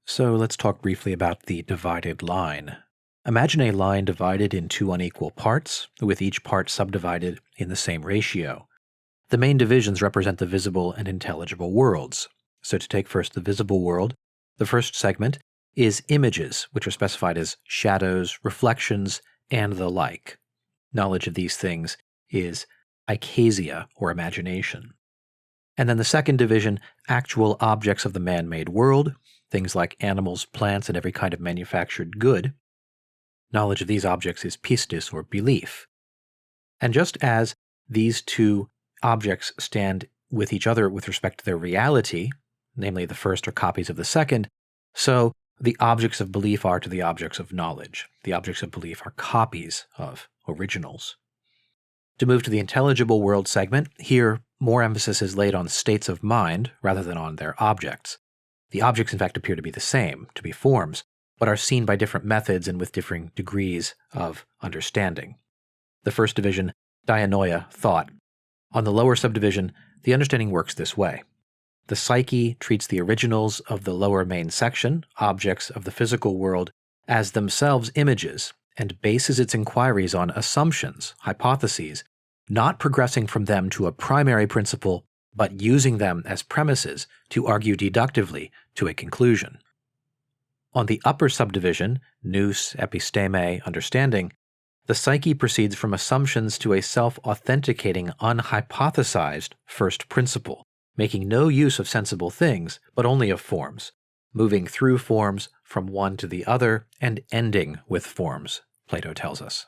So let's talk briefly about the divided line. Imagine a line divided in two unequal parts, with each part subdivided in the same ratio. The main divisions represent the visible and intelligible worlds. So to take first the visible world, the first segment is images, which are specified as shadows, reflections, and the like. Knowledge of these things is icasia, or imagination. And then the second division, actual objects of the man-made world, things like animals, plants, and every kind of manufactured good. Knowledge of these objects is pistis, or belief. And just as these two objects stand with each other with respect to their reality, namely the first are copies of the second, so the objects of belief are to the objects of knowledge. The objects of belief are copies of originals. To move to the intelligible world segment, here more emphasis is laid on states of mind rather than on their objects. The objects in fact appear to be the same, to be forms, but are seen by different methods and with differing degrees of understanding. The first division, dianoia, thought. On the lower subdivision, the understanding works this way. The psyche treats the originals of the lower main section, objects of the physical world, as themselves images, and bases its inquiries on assumptions, hypotheses, not progressing from them to a primary principle, but using them as premises to argue deductively to a conclusion. On the upper subdivision, nous, episteme, understanding, the psyche proceeds from assumptions to a self-authenticating, unhypothesized first principle, making no use of sensible things, but only of forms, moving through forms from one to the other, and ending with forms, Plato tells us.